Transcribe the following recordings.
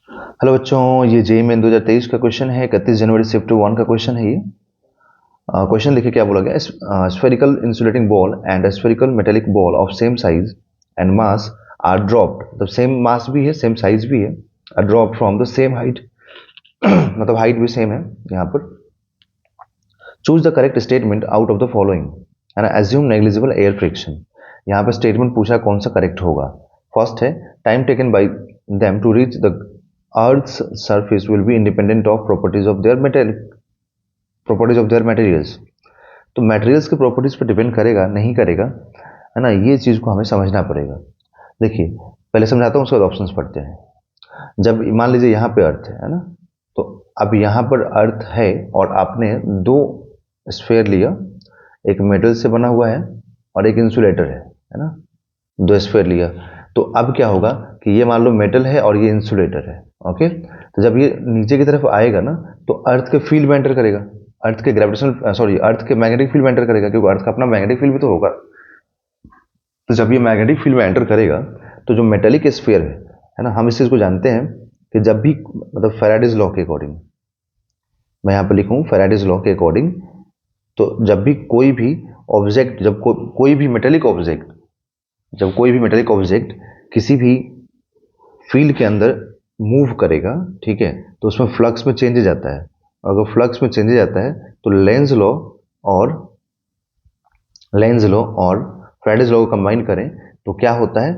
Hello बच्चों, ये JEE main 2023 का क्वेश्चन है। 31 जनवरी शिफ्ट 1 का क्वेश्चन है ये। क्वेश्चन देखिए क्या बोला गया। Spherical insulating ball and spherical metallic ball of same size and mass are dropped, मतलब सेम मास भी है सेम साइज भी है, are dropped from the same height मतलब हाइट भी सेम है यहाँ पर। Choose the correct statement out of the following and assume negligible air friction. यहाँ पर स्टेटमेंट पूछा कौन सा करेक्ट होगा। फर्स्ट है time taken by them to reach the Earth's surface will be independent of properties of their materials। तो materials के properties पर डिपेंड करेगा नहीं करेगा, है ना। ये चीज को हमें समझना पड़ेगा। देखिए पहले समझाता हूँ, उसके बाद ऑप्शंस पढ़ते हैं। जब मान लीजिए यहाँ पे अर्थ है ना, तो अब यहाँ पर अर्थ है और आपने दो स्फेयर लिया, एक मेटल से बना हुआ है और एक इंसुलेटर है ना। दो स्फेयर लिया तो अब क्या होगा कि ये मान लो मेटल है और ये इंसुलेटर है। ओके, तो जब ये नीचे की तरफ आएगा ना तो अर्थ के फील्ड में एंटर करेगा, अर्थ के ग्रेविटेशनल सॉरी अर्थ के मैग्नेटिक फील्ड में एंटर करेगा, क्योंकि अर्थ का अपना मैग्नेटिक फील्ड भी तो होगा। तो जब ये मैग्नेटिक फील्ड में एंटर करेगा तो जो मेटेलिक स्फीयर है ना, हम इस चीज को जानते हैं कि जब भी मतलब फैराडेज लॉ के अकॉर्डिंग, मैं यहाँ पर लिखूँ फैराडेज लॉ के अकॉर्डिंग, तो जब भी कोई भी ऑब्जेक्ट, जब कोई भी मेटेलिक ऑब्जेक्ट, जब कोई भी मेटेलिक ऑब्जेक्ट किसी भी फील्ड के अंदर मूव करेगा, ठीक है, तो उसमें फ्लक्स में चेंजेज आता है। अगर फ्लक्स में चेंजेज आता है तो लेंज लॉ और फैराडेज लॉ को कंबाइन करें तो क्या होता है,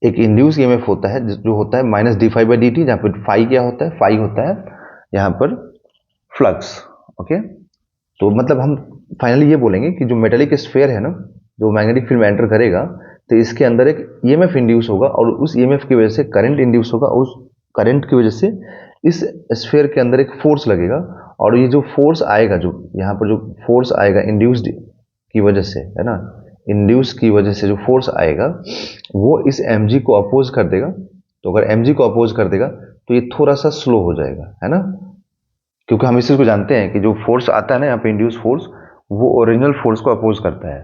एक इंड्यूस ईएमएफ होता है जो होता है minus d phi by d t, जहाँ पर फाई क्या होता है, फाई होता है यहाँ पर फ्लक्स। ओके, तो मतलब हम फाइनली ये बोलेंगे कि जो मेटेलिक स्फेयर है ना, जो मैग्नेटिक फील्ड में एंटर करेगा तो इसके अंदर एक ईएमएफ इंड्यूस होगा और उस ईएमएफ की वजह से करंट इंड्यूस होगा, उस करंट की वजह से इस स्फेयर के अंदर एक फोर्स लगेगा और ये जो फोर्स आएगा, जो यहाँ पर जो फोर्स आएगा इंड्यूस्ड की वजह से, है ना, इंड्यूस की वजह से जो फोर्स आएगा वो इस mg को अपोज कर देगा। तो अगर mg को अपोज कर देगा तो ये थोड़ा सा स्लो हो जाएगा, है ना, क्योंकि हम इस चीज को जानते हैं कि जो फोर्स आता है ना यहाँ पे इंड्यूस फोर्स, वो ओरिजिनल फोर्स को अपोज करता है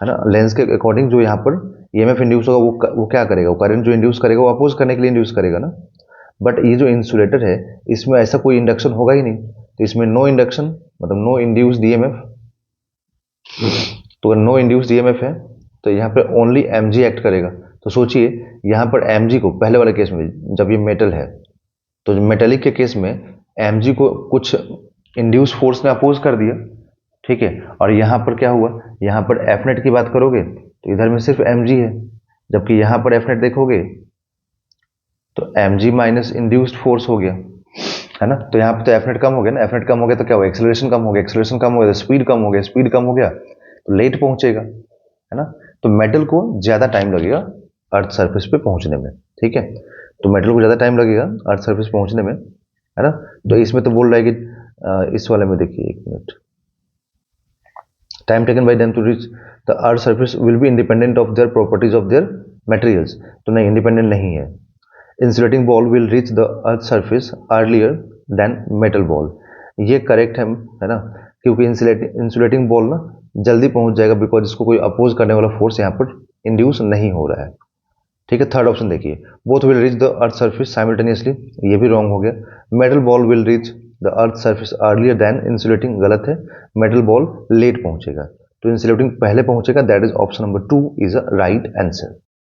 ना। लेंस के अकॉर्डिंग जो यहाँ पर ईएमएफ इंड्यूस होगा वो क्या करेगा, वो करंट जो इंड्यूस करेगा वो अपोज करने के लिए इंड्यूस करेगा ना। बट ये जो इंसुलेटर है इसमें ऐसा कोई इंडक्शन होगा ही नहीं, तो इसमें नो इंडक्शन, मतलब नो इंड्यूस्ड ईएमएफ। तो अगर नो इंड्यूस्ड ईएमएफ है तो यहाँ पर ओनली mg एक्ट करेगा। तो सोचिए यहाँ पर mg को पहले वाले केस में जब ये मेटल है तो मेटेलिक के केस में mg को कुछ इंड्यूस फोर्स ने अपोज कर दिया, ठीक है, और यहाँ पर क्या हुआ, यहाँ पर एफ नेट की बात करोगे तो इधर में सिर्फ mg है, जबकि यहाँ पर एफ नेट देखोगे तो mg माइनस इंड्यूस्ड फोर्स हो गया, है ना। तो यहाँ पे तो एफ नेट कम हो गया ना, एफ नेट कम हो गया तो क्या हुआ, एक्सेलरेशन कम हो गया, एक्सेलरेशन कम हो गया तो स्पीड कम हो गया, स्पीड कम हो गया तो लेट पहुंचेगा, है ना। तो मेटल को ज्यादा टाइम लगेगा अर्थ सरफेस पे पहुंचने में, ठीक है, तो मेटल को ज्यादा टाइम लगेगा अर्थ सरफेस पहुंचने में, है ना। तो इसमें तो बोल रहा है कि इस वाले में देखिए, एक minute, time taken by them to reach the earth surface will be independent of their properties of their materials. तो नहीं, इंडिपेंडेंट नहीं है। Insulating ball will reach the earth surface earlier than metal ball, ये correct है ना, क्योंकि insulating ball ना जल्दी पहुंच जाएगा बिकॉज इसको कोई अपोज करने वाला फोर्स यहाँ पर इंड्यूस नहीं हो रहा है, ठीक है। थर्ड ऑप्शन देखिए, both will reach the earth surface simultaneously, ये भी रॉन्ग हो गया। Metal ball will reach the earth surface earlier than insulating, गलत है, मेटल बॉल लेट पहुंचेगा, तो इंसुलेटिंग पहले पहुंचेगा, that is option number 2 is a right answer.